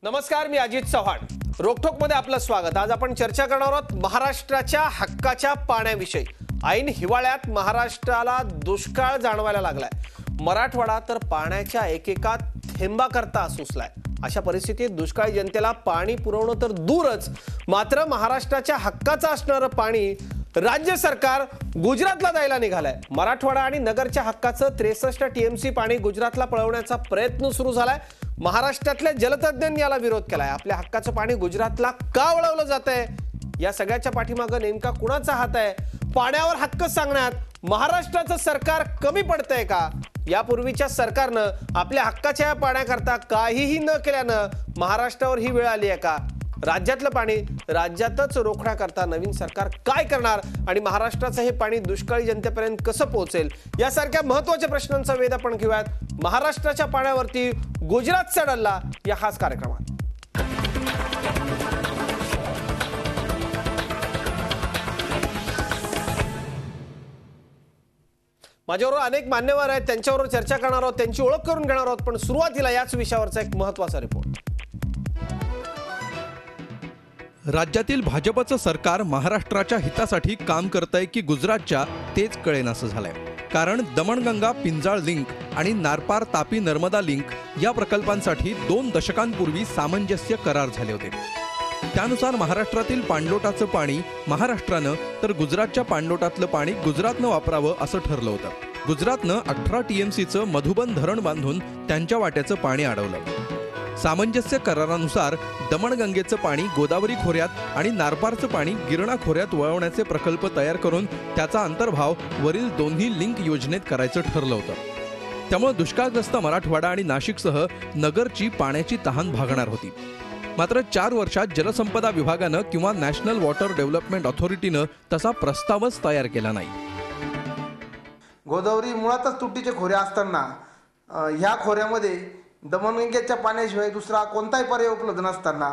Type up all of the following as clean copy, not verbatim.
नमस्कार, मी अजित चव्हाण. रोकठोक मध्ये आपलं स्वागत. आज आपण चर्चा करणार आहोत महाराष्ट्राच्या हक्काच्या पाण्याविषयी. ऐन हिवाळ्यात महाराष्ट्राला दुष्काळ जाणवायला लागलाय. मराठवाडा तर पाण्याच्या एकेका थेंबाकरता सुसलाय. अशा परिस्थितीत दुष्काळी जनतेला पाणी पुरवणं तर दूरच, मात्र महाराष्ट्राच्या हक्काचं असणारं पाणी राज्य सरकार गुजरातला द्यायला निघालंय. मराठवाडा आणि नगरच्या हक्काचं 63 टीएमसी पाणी गुजरातला पळवण्याचा प्रयत्न सुरू झालाय. महाराष्ट्रातल्या जलतज्ञांनी याला विरोध केलाय. आपल्या हक्काचं पाणी गुजरातला का वळवलं जातंय, या सगळ्याच्या पाठीमागं नेमका कुणाचा हात आहे? पाण्यावर हक्क सांगण्यात महाराष्ट्राचं सरकार कमी पडतंय का? यापूर्वीच्या सरकारनं आपल्या हक्काच्या पाण्याकरता काहीही न केल्यानं महाराष्ट्रावर ही वेळ आली आहे का? राज्यातलं पाणी राज्यातच रोखण्याकरता नवीन सरकार काय करणार आणि महाराष्ट्राचं हे पाणी दुष्काळी जनतेपर्यंत कसं पोहोचेल, यासारख्या महत्त्वाच्या प्रश्नांचा वेध आपण घेऊयात महाराष्ट्राच्या पाण्यावरती गुजरातचा डल्ला या खास कार्यक्रमात. माझ्याबरोबर अनेक मान्यवर आहेत, त्यांच्याबरोबर चर्चा करणार आहोत, त्यांची ओळख करून घेणार आहोत. पण सुरुवातीला याच विषयावरचा एक महत्त्वाचा रिपोर्ट. राज्यातील भाजपचं सरकार महाराष्ट्राच्या हितासाठी काम करतंय की गुजरातच्या, तेच कळेनासं झालंय. कारण दमणगंगा पिंजाळ लिंक आणि नारपार तापी नर्मदा लिंक या प्रकल्पांसाठी 2 दशकांपूर्वी सामंजस्य करार झाले होते. त्यानुसार महाराष्ट्रातील पाणलोटाचं पाणी महाराष्ट्रानं तर गुजरातच्या पाणलोटातलं पाणी गुजरातनं वापरावं असं ठरलं होतं. गुजरातनं 18 टीएमसीचं मधुबन धरण बांधून त्यांच्या वाट्याचं पाणी अडवलं. सामंजस्य करारानुसार दमणगंगेचं पाणी गोदावरी खोऱ्यात आणि नारपारचं पाणी गिरणा खोऱ्यात वळवण्याचे प्रकल्प तयार करून त्याचा अंतर्भाव वरील दोन्ही लिंक योजनेत करायचं ठरलं होतं. त्यामुळे दुष्काळग्रस्त मराठवाडा आणि नाशिकसह नगरची पाण्याची तहान भागणार होती. मात्र 4 वर्षात जलसंपदा विभागानं किंवा नॅशनल वॉटर डेव्हलपमेंट ऑथॉरिटीनं तसा प्रस्तावच तयार केला नाही. गोदावरी मुळातच तुटीचे खोरे असताना ह्या खोऱ्यामध्ये दमणगंगेच्या पाण्याशिवाय दुसरा कोणताही पर्याय उपलब्ध नसताना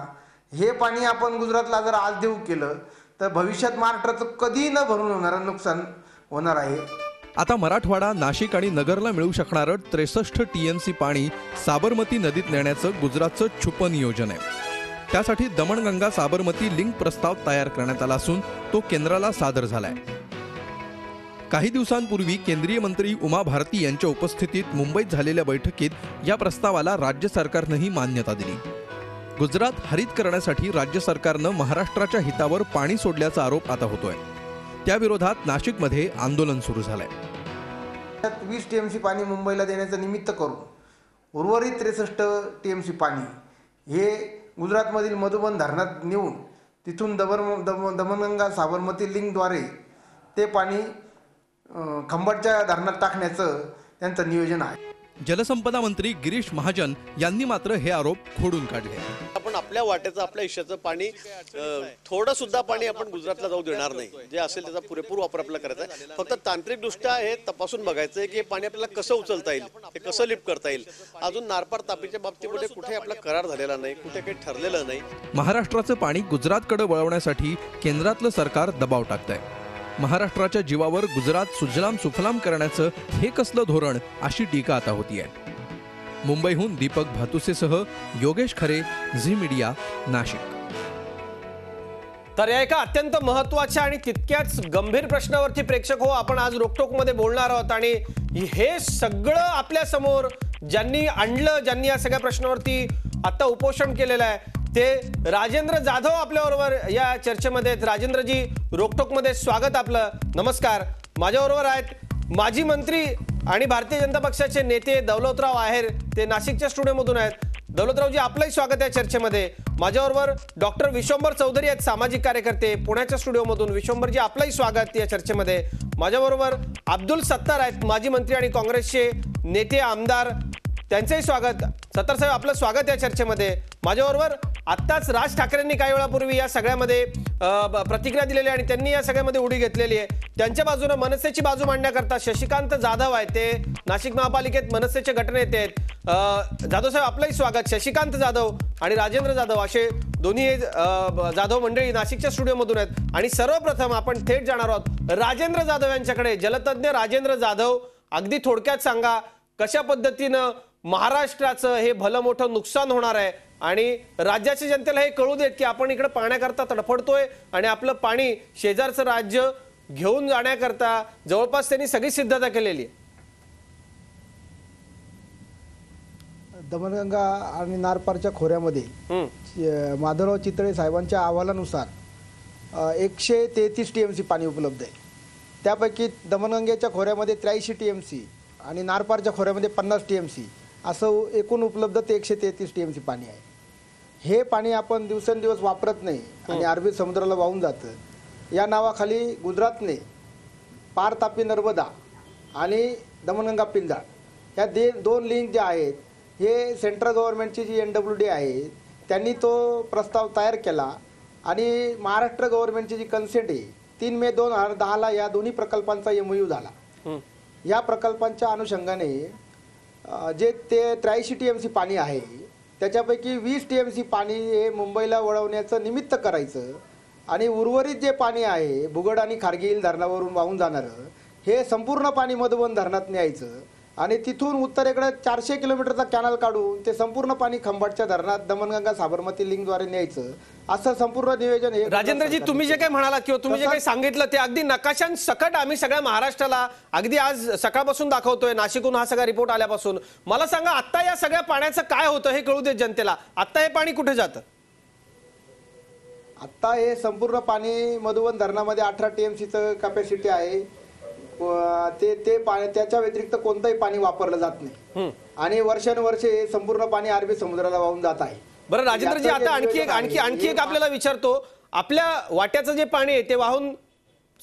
हे पाणी आपण गुजरातला जर आज देऊ केलं तर भविष्यात महाराष्ट्राचं कधी न भरून होणारं नुकसान होणार आहे. आता मराठवाडा, नाशिक आणि नगरला मिळू शकणारं 63 टीएमसी पाणी साबरमती नदीत नेण्याचं गुजरातचं छुपं नियोजन आहे. त्यासाठी दमणगंगा साबरमती लिंक प्रस्ताव तयार करण्यात आला असून तो केंद्राला सादर झालाय. काही दिवसांपूर्वी केंद्रीय मंत्री उमा भारती यांच्या उपस्थितीत मुंबईत झालेल्या बैठकीत या प्रस्तावाला राज्य सरकारनंही मान्यता दिली. गुजरात हरित करण्यासाठी राज्य सरकारनं महाराष्ट्राच्या हितावर पाणी सोडल्याचा आरोप आता होतोय. त्याविरोधात नाशिकमध्ये आंदोलन सुरू झालंय. 20 टीएमसी पाणी मुंबईला देण्याचं निमित्त करून उर्वरित 63 टीएमसी पाणी हे गुजरातमधील मधुबन धरणात नेऊन तिथून दमणगंगा साबरमती लिंकद्वारे ते पाणी खंबाटच्या धरणात टाकण्याचं त्यांचं नियोजन आहे. जलसंपदा मंत्री गिरीश महाजन यांनी मात्र हे आरोप खोडून काढले. आपण आपल्या वाट्याचं, आपल्या हिश्श्याचं पाणी, थोडं सुद्धा पाणी आपण गुजरातला जाऊ देणार नाही. जे असेल त्याचा पुरेपूर वापर आपल्याला करायचा आहे. फक्त तांत्रिकदृष्ट्या हे तपासून बघायचं आहे की हे पाणी आपल्याला कसं उचलता येईल, हे कसं लिफ्ट करता येईल. अजून नारपार तापीच्या बाबतीमध्ये कुठे आपला करार झालेला नाही, कुठे काही ठरलेलं नाही. महाराष्ट्राचं पाणी गुजरातकडे वळवण्यासाठी केंद्रातलं सरकार दबाव टाकतंय. महाराष्ट्राच्या जीवावर गुजरात सुजलाम सुफलाम करण्याचं हे कसलं धोरण, अशी टीका आता होतीये. मुंबईहून दीपक भातुसेसह योगेश खरे, झी मीडिया, नाशिक. तर या एका अत्यंत महत्त्वाच्या आणि तितक्याच गंभीर प्रश्नावरती प्रेक्षक हो आपण आज रोकटोकमध्ये बोलणार आहोत. आणि हे सगळं आपल्या समोर ज्यांनी आणलं, ज्यांनी या सगळ्या प्रश्नावरती आता उपोषण केलेलं आहे, ते राजेंद्र जाधव आपल्याबरोबर या चर्चेमध्ये. राजेंद्रजी, रोकटोकमध्ये स्वागत आपलं. नमस्कार. माझ्याबरोबर आहेत माजी मंत्री आणि भारतीय जनता पक्षाचे नेते दौलतराव आहेर, ते नाशिकच्या स्टुडिओमधून आहेत. दौलतरावजी, आपलंही स्वागत आहे चर्चेमध्ये. माझ्याबरोबर डॉक्टर विश्वंभर चौधरी आहेत, सामाजिक कार्यकर्ते, पुण्याच्या स्टुडिओमधून. विश्वंभरजी, आपलंही स्वागत या चर्चेमध्ये. माझ्याबरोबर अब्दुल सत्तार आहेत, माजी मंत्री आणि काँग्रेसचे नेते, आमदार, त्यांचंही स्वागत. सत्तार साहेब, आपलं स्वागत या चर्चेमध्ये. माझ्याबरोबर आत्ताच राज ठाकरेंनी काही वेळापूर्वी या सगळ्यामध्ये प्रतिक्रिया दिलेली आणि त्यांनी या सगळ्यामध्ये उडी घेतलेली आहे. त्यांच्या बाजूने मनसेची बाजू मांडण्याकरता शशिकांत जाधव आहेत, ते नाशिक महापालिकेत मनसेचे गटनेते आहेत. जाधव साहेब, आपलंही स्वागत. शशिकांत जाधव आणि राजेंद्र जाधव असे दोन्ही जाधव मंडळी नाशिकच्या स्टुडिओमधून आहेत. आणि सर्वप्रथम आपण थेट जाणार आहोत राजेंद्र जाधव यांच्याकडे. जलतज्ञ राजेंद्र जाधव अगदी थोडक्यात सांगा कशा पद्धतीनं महाराष्ट्राचं हे भलं मोठं नुकसान होणार आहे आणि राज्याच्या जनतेला हे कळू देत की आपण इकडे पाण्याकरता तडफडतोय आणि आपलं पाणी शेजारचं राज्य घेऊन जाण्याकरता जवळपास त्यांनी सगळी सिद्धता केलेली आहे. दमणगंगा आणि नारपारच्या खोऱ्यामध्ये माधवराव चितळे साहेबांच्या अहवालानुसार 133 TMC पाणी उपलब्ध आहे. त्यापैकी दमणगंगेच्या खोऱ्यामध्ये 83 TMC आणि नारपारच्या खोऱ्यामध्ये 50 TMC असं एकूण उपलब्ध ते 133 TMC पाणी आहे. हे पाणी आपण दिवसेंदिवस वापरत नाही आणि अरबी समुद्राला वाहून जातं. या नावाखाली गुजरातने पार तापी नर्मदा आणि दमणगंगा पिंजाळ या दोन लिंक ज्या आहेत हे सेंट्रल गव्हर्नमेंटची जी NWD आहे त्यांनी तो प्रस्ताव तयार केला आणि महाराष्ट्र गव्हर्नमेंटची जी कन्सेंट आहे 3 मे 2010ला या दोन्ही प्रकल्पांचा MOU झाला. या प्रकल्पांच्या अनुषंगाने जे ते 83 TMC पाणी आहे त्याच्यापैकी 20 TMC पाणी हे मुंबईला वळवण्याचं निमित्त करायचं आणि उर्वरित जे पाणी आहे भुगड आणि खारगी धरणावरून वाहून जाणारं हे संपूर्ण पाणी मधुबन धरणात न्यायचं आणि तिथून उत्तरेकडे 400 किलोमीटरचा कॅनल काढून ते संपूर्ण पाणी खंबाटच्या धरणात दमणगंगा साबरमती लिंकद्वारे न्यायचं असं संपूर्ण नियोजन हे. राजेंद्रजी तुम्ही जे काही म्हणाला किंवा तुम्ही जे काही सांगितलं ते अगदी नकाशांसकट आम्ही सगळ्या महाराष्ट्राला अगदी आज सकाळपासून दाखवतोय नाशिकहून हा सगळा रिपोर्ट आल्यापासून. मला सांगा आता या सगळ्या पाण्याचं काय होतं हे कळू देत जनतेला. आता हे पाणी कुठे जातं? आता हे संपूर्ण पाणी मधुबन धरणामध्ये 18 TMCचं कॅपॅसिटी आहे. ते पाणी त्याच्या व्यतिरिक्त कोणतंही पाणी वापरलं जात नाही आणि वर्षानुवर्षे हे संपूर्ण पाणी अरबी समुद्राला वाहून जात आहे. बरं राजेंद्रजी आता आणखी एक आपल्याला विचारतो. आपल्या वाट्याचं जे पाणी आहे ते वाहून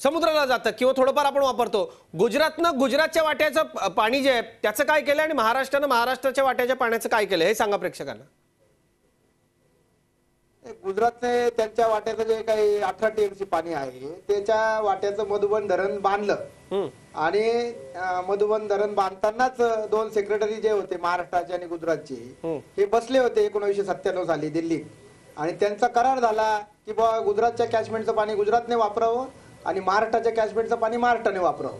समुद्राला जातं किंवा थोडंफार आपण वापरतो. गुजरातच्या वाट्याचं पाणी जे आहे त्याचं काय केलं आणि महाराष्ट्रानं महाराष्ट्राच्या वाट्याच्या पाण्याचं काय केलं हे सांगा प्रेक्षकांना. गुजरातने त्यांच्या वाट्याचं जे काही 18 TMC पाणी आहे त्याच्या वाट्याचं मधुबन धरण बांधलं आणि मधुबन धरण बांधतानाच 2 सेक्रेटरी जे होते महाराष्ट्राचे आणि गुजरातचे हे बसले होते 1997 साली दिल्लीत आणि त्यांचा करार झाला की बाबा गुजरातच्या कॅचमेंटचं पाणी गुजरातने वापरावं आणि महाराष्ट्राच्या कॅचमेंटचं पाणी महाराष्ट्राने वापरावं.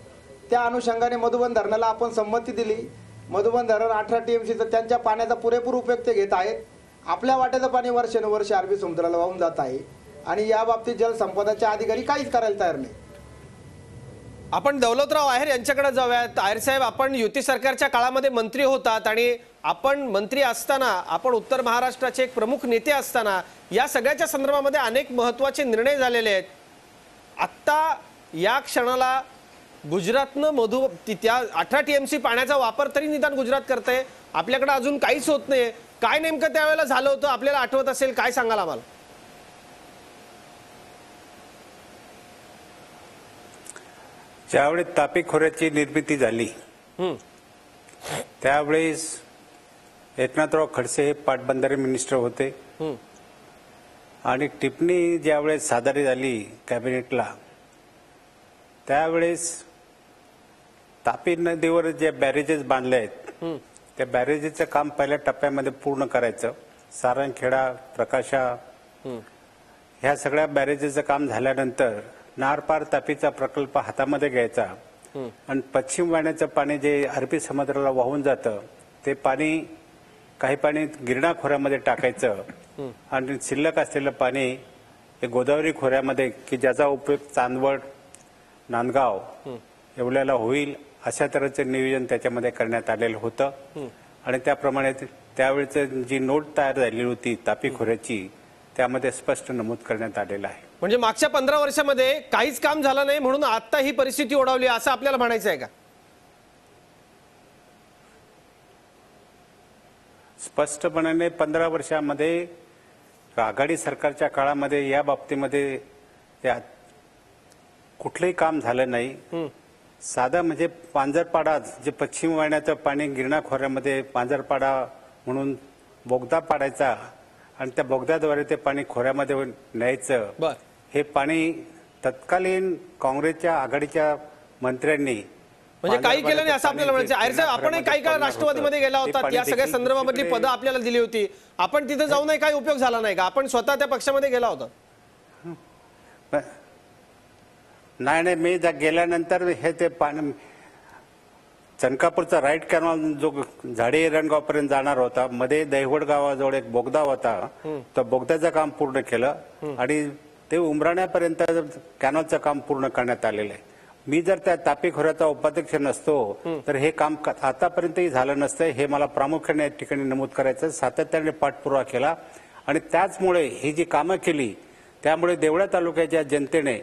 त्या अनुषंगाने मधुबन धरणाला आपण संमती दिली. मधुबन धरण 18 TMCचं त्यांच्या पाण्याचा पुरेपूर उपयोग ते घेत आहेत. आपल्या वाट्याचं पाणी वर्षानुवर्ष अरबी समुद्राला वाहून जात आहे आणि या बाबतीत जलसंपदाचे अधिकारी काहीच करायला तयार नाही. आपण दौलतराव आहेर यांच्याकडे जाऊयात. आहेर साहेब आपण युती सरकारच्या काळामध्ये मंत्री होतात आणि आपण मंत्री असताना आपण उत्तर महाराष्ट्राचे एक प्रमुख नेते असताना या सगळ्याच्या संदर्भामध्ये अनेक महत्त्वाचे निर्णय झालेले आहेत. आत्ता या क्षणाला गुजरातनं त्या 18 TMC पाण्याचा वापर तरी निदान गुजरात करते. आपल्याकडे अजून काहीच होत नाही. काय नेमकं त्यावेळेला झालं होतं आपल्याला आठवत असेल काय सांगाल आम्हाला? ज्यावेळी तापी खोऱ्याची निर्मिती झाली त्यावेळेस एकनाथराव खडसे हे पाटबंधारे मिनिस्टर होते आणि टिप्पणी ज्यावेळेस सादर झाली कॅबिनेटला त्यावेळेस तापी नदीवर जे बॅरेजेस बांधले आहेत त्या बॅरेजेचं काम पहिल्या टप्प्यामध्ये पूर्ण करायचं. सारंगखेडा, प्रकाशा ह्या सगळ्या बॅरेजेचं काम झाल्यानंतर नारपार तापीचा प्रकल्प हातामध्ये घ्यायचा आणि पश्चिम वाहिन्याचं पाणी जे अरबी समुद्राला वाहून जातं ते पाणी काही पाणी गिरणा खोऱ्यामध्ये टाकायचं आणि शिल्लक असलेलं पाणी हे गोदावरी खोऱ्यामध्ये की ज्याचा उपयोग चांदवड, नांदगाव एवढ्याला होईल अशा तऱ्हेचं नियोजन त्याच्यामध्ये करण्यात आलेलं होतं आणि त्याप्रमाणे त्यावेळेची जी नोट तयार झालेली होती तापी खोऱ्याची त्यामध्ये स्पष्ट नमूद करण्यात आलेलं आहे. म्हणजे मागच्या 15 वर्षामध्ये काहीच काम झालं नाही म्हणून आता ही परिस्थिती ओढावली असं आपल्याला म्हणायचं आहे का? स्पष्टपणे 15 वर्षामध्ये आघाडी सरकारच्या काळामध्ये या बाबतीमध्ये कुठलंही काम झालं नाही. साधा म्हणजे पांजरपाडा जे पश्चिम वाहिन्याचं पाणी गिरणा खोऱ्यामध्ये पांजरपाडा म्हणून बोगदा पाडायचा आणि त्या बोगद्याद्वारे ते पाणी खोऱ्यामध्ये न्यायचं. हे पाणी तत्कालीन काँग्रेसच्या आघाडीच्या मंत्र्यांनी म्हणजे काही केलं नाही असं आपल्याला म्हणायचं. आहेर साहेब आपण काही काळ राष्ट्रवादीमध्ये गेला होता या सगळ्या संदर्भामधली पदं आपल्याला दिली होती. आपण तिथे जाऊनही काही उपयोग झाला नाही का? आपण स्वतः त्या पक्षामध्ये गेला होता? नाही, मी गेल्यानंतर हे ते पाणी चनकापूरचा राईट कॅनॉल जो झाडी रणगावपर्यंत जाणार होता, मध्ये दहिवड गावाजवळ एक बोगदा होता, तर बोगद्याचं काम पूर्ण केलं आणि ते उमराण्यापर्यंत कॅनॉलचं काम पूर्ण करण्यात आलेलं आहे. मी जर त्या तापी खोऱ्याचा उपाध्यक्ष नसतो तर हे काम आतापर्यंतही झालं नसतं. हे मला प्रामुख्याने या ठिकाणी नमूद करायचं. सातत्याने पाठपुरावा केला आणि त्याचमुळे ही जी कामं केली त्यामुळे देवळा तालुक्याच्या जनतेने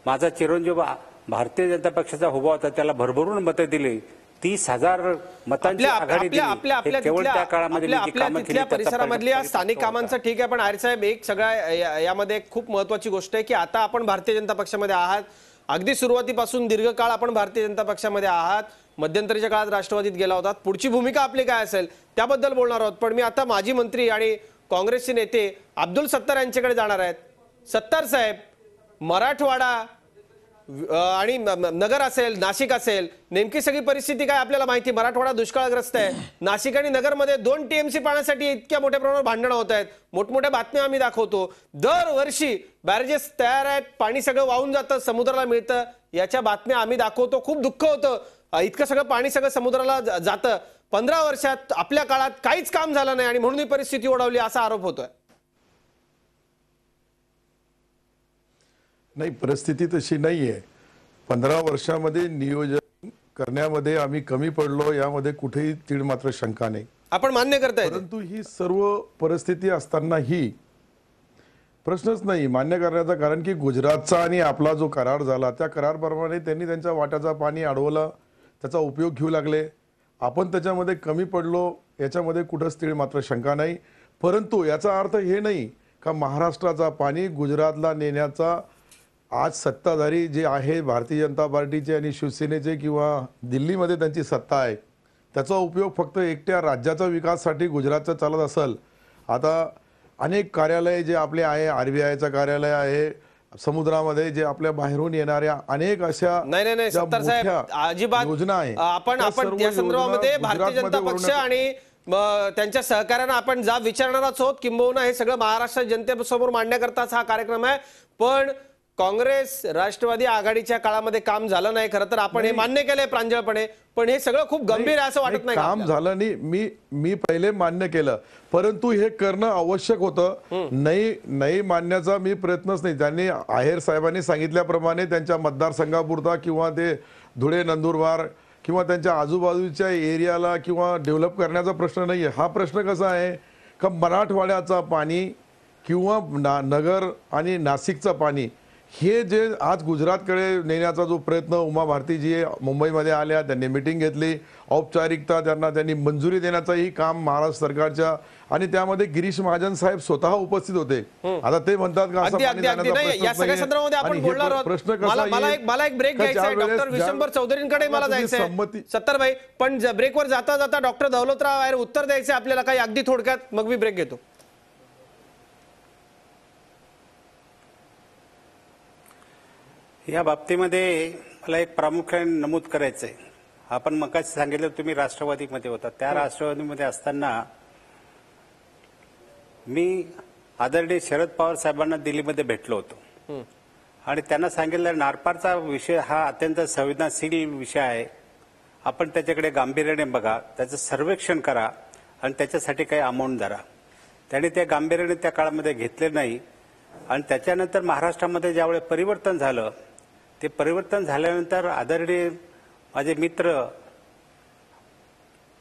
माझा चिरंजीव भारतीय जनता पक्षाचा उभा होता त्याला भरभरून मतं दिली. 30,000 मतांची आघाडी दिली. हे केवळ त्या काळामध्ये मी जी कामं केली परिसरामधल्या स्थानिक कामांचं ठीक आहे, पण आर्य साहेब एक सगळ्या यामध्ये खूप महत्वाची गोष्ट आहे की आता आपण भारतीय जनता पक्षामध्ये आहात. अगदी सुरुवातीपासून दीर्घकाळ आपण भारतीय जनता पक्षामध्ये आहात. मध्यंतरीच्या काळात राष्ट्रवादीत गेला होता. पुढची भूमिका आपली काय असेल त्याबद्दल बोलणार आहोत. पण मी आता माजी मंत्री आणि काँग्रेसचे नेते अब्दुल सत्तार यांच्याकडे जाणार आहेत. सत्तार साहेब, मराठवाडा आणि नगर असेल, नाशिक असेल, नेमकी सगळी परिस्थिती काय आपल्याला माहिती. मराठवाडा दुष्काळग्रस्त आहे. नाशिक आणि नगरमध्ये 2 TMC पाण्यासाठी इतक्या मोठ्या प्रमाणावर भांडणं होत आहेत. मोठमोठ्या बातम्या आम्ही दाखवतो. दरवर्षी बॅरेजेस तयार आहेत, पाणी सगळं वाहून जातं, समुद्राला मिळतं, याच्या बातम्या आम्ही दाखवतो. खूप दुःख होतं. इतकं सगळं पाणी सगळं समुद्राला जातं. 15 वर्षात आपल्या काळात काहीच काम झालं नाही आणि म्हणून ही परिस्थिती ओढवली असा आरोप होतोय. नाही, परिस्थिती तशी नाहीये. 15 वर्षामध्ये नियोजन करण्यामध्ये आम्ही कमी पडलो यामध्ये कुठेही तीळ मात्र शंका नाही. आपण मान्य करताय. परंतु ही सर्व परिस्थिती असतानाही प्रश्नच नाही मान्य करण्याचा. कारण की गुजरातचा आणि आपला जो करार झाला त्या करारप्रमाणे त्यांनी त्यांच्या वाट्याचा पाणी अडवलं, त्याचा उपयोग घेऊ लागले. आपण त्याच्यामध्ये कमी पडलो याच्यामध्ये कुठंच तीळ मात्र शंका नाही. परंतु याचा अर्थ हे नाही का महाराष्ट्राचा पाणी गुजरातला नेण्याचा आज सत्ताधारी जे आहे भारतीय जनता पार्टीचे आणि शिवसेनेचे किंवा दिल्लीमध्ये त्यांची सत्ता आहे त्याचा उपयोग फक्त एकट्या राज्याचा विकासासाठी गुजरातचा चालत असेल. आता अनेक कार्यालय जे आपले आहे, RBIचं कार्यालय आहे, समुद्रामध्ये जे आपल्या बाहेरून येणाऱ्या अनेक अशा नाही सत्तार साहेब अजिबात योजना आहे. आपण या संदर्भामध्ये भारतीय जनता पक्ष आणि त्यांच्या सहकार्यानं आपण जाब विचारणारच आहोत. किंबहुना हे सगळं महाराष्ट्र जनतेसमोर मांडण्याकरताच हा कार्यक्रम आहे. पण काँग्रेस राष्ट्रवादी आघाडीच्या काळामध्ये काम झालं नाही. खरं तर आपण हे मान्य केलंय प्रांजळपणे, पण हे सगळं खूप गंभीर आहे असं वाटत नाही. काम झालं नाही मी पहिले मान्य केलं, परंतु हे करणं आवश्यक होतं. नाही मानण्याचा मी प्रयत्नच नाही. त्यांनी आहेर साहेबांनी सांगितल्याप्रमाणे त्यांच्या मतदारसंघापुरता किंवा ते धुळे, नंदुरबार किंवा त्यांच्या आजूबाजूच्या एरियाला किंवा डेव्हलप करण्याचा प्रश्न नाहीये. हा प्रश्न कसा आहे का मराठवाड्याचा पाणी किंवा नगर आणि नाशिकचं पाणी हे जे आज गुजरातकडे नेण्याचा जो प्रयत्न उमा भारतीजी मुंबईमध्ये आल्या, त्यांनी मीटिंग घेतली, औपचारिकता त्यांनी मंजुरी देण्याचंही काम महाराष्ट्र सरकारच्या आणि त्यामध्ये गिरीश महाजन साहेब स्वतः उपस्थित होते. आता ते म्हणतात का असं या सगळ्या संदर्भामध्ये आपण बोलणार आहोत. मला एक ब्रेक घ्यायचा आहे. डॉक्टर विशंबर चौधरींकडे मला जायचंय. सत्तार भाई, पण ब्रेकवर जाता जाता डॉक्टर दौलतराव आहेर उत्तर द्यायचे आपल्याला काही अगदी थोडक्यात, मग मी ब्रेक घेतो. या बाबतीमध्ये मला एक प्रामुख्याने नमूद करायचंय. आपण मगाशी सांगितलं तुम्ही राष्ट्रवादीमध्ये होता. त्या राष्ट्रवादीमध्ये असताना मी आदरणीय शरद पवार साहेबांना दिल्लीमध्ये भेटलो होतो आणि त्यांना सांगितलं नारपारचा विषय हा अत्यंत संवेदनशील विषय आहे. आपण त्याच्याकडे गांभीर्याने बघा, त्याचं सर्वेक्षण करा आणि त्याच्यासाठी काही अमाऊंट धरा. त्यांनी त्या गांभीर्याने त्या काळामध्ये घेतले नाही आणि त्याच्यानंतर महाराष्ट्रामध्ये ज्यावेळी परिवर्तन झालं, ते परिवर्तन झाल्यानंतर आदरणीय माझे मित्र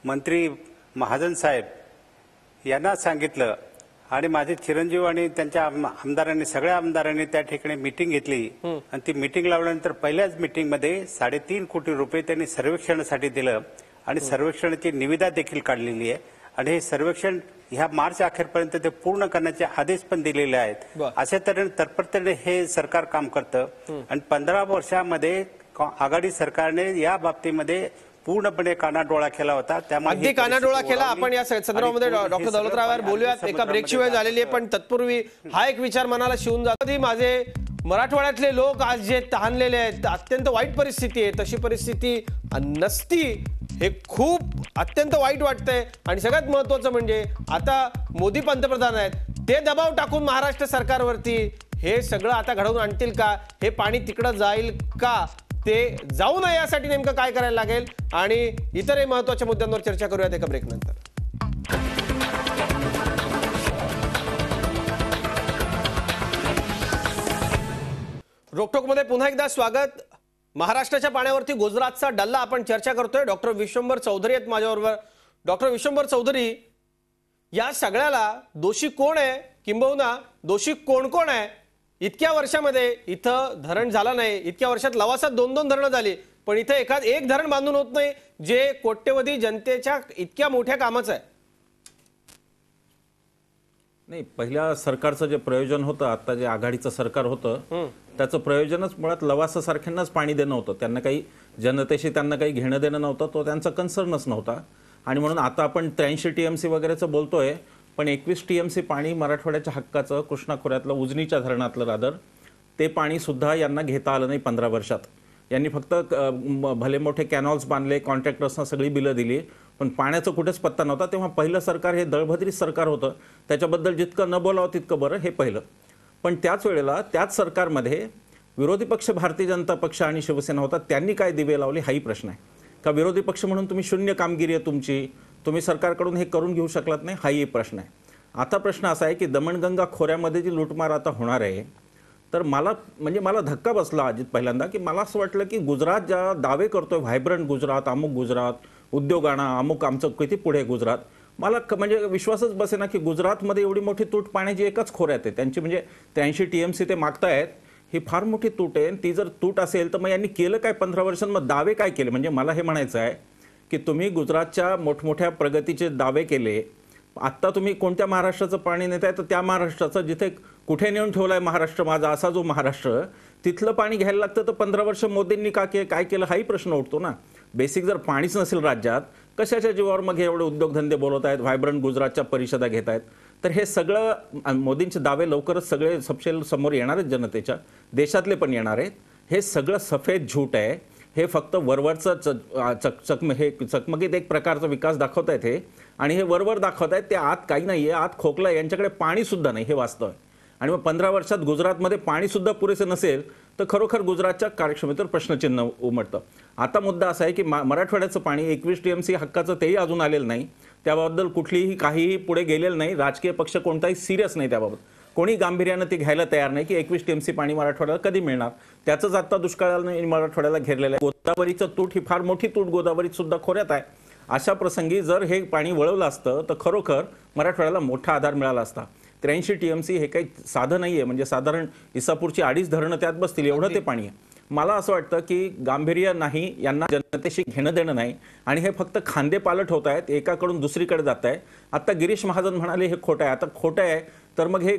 मंत्री महाजन साहेब यांना सांगितलं आणि माझे चिरंजीव आणि त्यांच्या आमदारांनी, सगळ्या आमदारांनी त्या ठिकाणी मीटिंग घेतली आणि ती मीटिंग लावल्यानंतर पहिल्याच मीटिंगमध्ये 3.5 कोटी रुपये त्यांनी सर्वेक्षणासाठी दिलं आणि सर्वेक्षणाची निविदा देखील काढलेली आहे आणि हे सर्वेक्षण ह्या मार्च अखेरपर्यंत ते पूर्ण करण्याचे आदेश पण दिलेले आहेत. अशा तऱ्हेने तत्परतेने हे सरकार काम करतं आणि 15 वर्षामध्ये आघाडी सरकारने या बाबतीमध्ये पूर्णपणे कानाडोळा केला होता. अगदी कानाडोळा केला. आपण या संदर्भामध्ये डॉक्टर दौलतराव बोलूयात. एका ब्रेकची वेळ झालेली आहे, पण तत्पूर्वी हा एक विचार मनाला शिवून जातो. माझे मराठवाड्यातले लोक आज जे तहानलेले आहेत, अत्यंत वाईट परिस्थिती आहे. तशी परिस्थिती नसती हे खूप अत्यंत वाईट वाटतंय. आणि सगळ्यात महत्वाचं म्हणजे आता मोदी पंतप्रधान आहेत, ते दबाव टाकून महाराष्ट्र सरकारवरती हे सगळं आता घडवून आणतील का? हे पाणी तिकडं जाईल का? ते जाऊ नये यासाठी नेमकं काय करायला लागेल आणि इतरही महत्त्वाच्या मुद्द्यांवर चर्चा करूयात एका ब्रेक नंतर. रोकटोकमध्ये पुन्हा एकदा स्वागत. महाराष्ट्राच्या पाण्यावरती गुजरातचा डल्ला आपण चर्चा करतोय. डॉक्टर विश्वंभर चौधरी आहेत माझ्याबरोबर. डॉक्टर विश्वंभर चौधरी, या सगळ्याला दोषी कोण आहे, किंबहुना दोषी कोण कोण आहे? इतक्या वर्षामध्ये इथं धरण झालं नाही, इतक्या वर्षात लवासात 2-2 धरणं झाली, पण इथं एक धरण बांधून होत नाही, जे कोट्यवधी जनतेच्या इतक्या मोठ्या कामाचं आहे. नाही, पहिल्या सरकारचं जे प्रयोजन होतं, आता जे आघाडीचं सरकार होतं त्याचं प्रयोजनच मुळात लवासासारख्यांनाच पाणी देणं होतं. त्यांना काही जनतेशी त्यांना काही घेणं देणं नव्हतं, तो त्यांचा कन्सर्नच नव्हता. आणि म्हणून आता आपण 83 TMC वगैरेचं बोलतोय, पण 21 TMC पाणी मराठवाड्याच्या हक्काचं कृष्णा खोऱ्यातलं उजनीच्या धरणातलं रादर ते पाणी सुद्धा यांना घेता आलं नाही 15 वर्षात. यांनी फक्त भले मोठे कॅनॉल्स बांधले, कॉन्ट्रॅक्टर्सना सगळी बिलं दिली, पण पाण्याचं कुठेच पत्ता नव्हता. तेव्हा पहिलं सरकार हे दळभद्री सरकार होतं, त्याच्याबद्दल जितकं न बोलावं तितकं बरं, हे पहिलं. पण त्याच वेळेला त्याच सरकारमध्ये विरोधी पक्ष भारतीय जनता पक्ष आणि शिवसेना होता, त्यांनी काय दिवे लावले हाही प्रश्न आहे. का विरोधी पक्ष म्हणून तुम्ही शून्य कामगिरी आहे तुमची, तुम्ही सरकारकडून हे करून घेऊ शकलात नाही, हाही प्रश्न आहे. आता प्रश्न असा आहे की दमणगंगा खोऱ्यामध्ये जी लूटमार आता होणार आहे, तर मला धक्का बसला अजित पहिल्यांदा, की मला असं वाटलं की गुजरात ज्या दावे करतोय व्हायब्रंट गुजरात, अमुक गुजरात, उद्योगांना अमुक आमचं किती पुढे गुजरात, मला म्हणजे विश्वासच बसेना की गुजरातमध्ये एवढी मोठी तूट पाण्याची एकाच खोऱ्यात आहे. त्यांची म्हणजे 83 TMC ते मागतायत, ही फार मोठी तूट आहे. ती जर तूट असेल तर मग यांनी केलं काय 15 वर्षांमध्ये, दावे काय केले? म्हणजे मला हे म्हणायचं आहे की तुम्ही गुजरातच्या मोठमोठ्या प्रगतीचे दावे केले, आत्ता तुम्ही कोणत्या महाराष्ट्राचं पाणी नेताय, तर त्या महाराष्ट्राचं जिथे कुठे नेऊन ठेवलाय महाराष्ट्र माझा असा जो महाराष्ट्र, तिथलं पाणी घ्यायला लागतं, तर 15 वर्ष मोदींनी काय केलं हाही प्रश्न उठतो ना. बेसिक जर पाणीच नसेल राज्यात, कशाच्या जीवावर मग एवढे उद्योगधंदे बोलत आहेत, व्हायब्रंट गुजरातच्या परिषदा घेत आहेत? तर हे सगळं मोदींचे दावे लवकरच सगळे सपशेल समोर येणार आहेत, जनतेच्या देशातले पण येणार आहेत. हे सगळं सफेद झूट आहे. हे फक्त वरवरचं चकमकीत एक प्रकारचा विकास दाखवत आहेत हे, आणि हे वरवर दाखवत आहेत, ते आत काही नाही आहे, आत खोकला, यांच्याकडे पाणीसुद्धा नाही, हे वास्तव आहे. आणि मग 15 वर्षात गुजरातमध्ये पाणीसुद्धा पुरेसे नसेल तर खरोखर गुजरातच्या कार्यक्षमतेवर प्रश्नचिन्ह उमटतं. आता मुद्दा असा आहे की मराठवाड्याचं पाणी 21 TMC हक्काचं तेही अजून आलेलं नाही, त्याबद्दल काहीही पुढे गेलेलं नाही. राजकीय पक्ष कोणताही सिरियस नाही त्याबाबत, कोणी गांभीर्यानं ते घ्यायला तयार नाही की 21 TMC पाणी मराठवाड्याला कधी मिळणार. त्याचंच आता दुष्काळाने मराठवाड्याला घेरलेलं आहे. गोदावरीचं तूट ही फार मोठी तूट गोदावरीत सुद्धा खोऱ्यात आहे. अशा प्रसंगी जर हे पाणी वळवलं असतं तर खरोखर मराठवाड्याला मोठा आधार मिळाला असता. 83 TMC हे काही साधं नाही आहे, म्हणजे साधारण इसापूरची 2.5 धरणं त्यात बसतील एवढं ते पाणी आहे. मला असं वाटतं की गांभीर्य नाही, यांना जनतेशी घेणं देणं नाही, आणि हे फक्त खांदे पालट होत आहेत, एकाकडून दुसरीकडे जात आहे. आता गिरीश महाजन म्हणाले हे खोटं आहे. आता खोटं आहे तर मग हे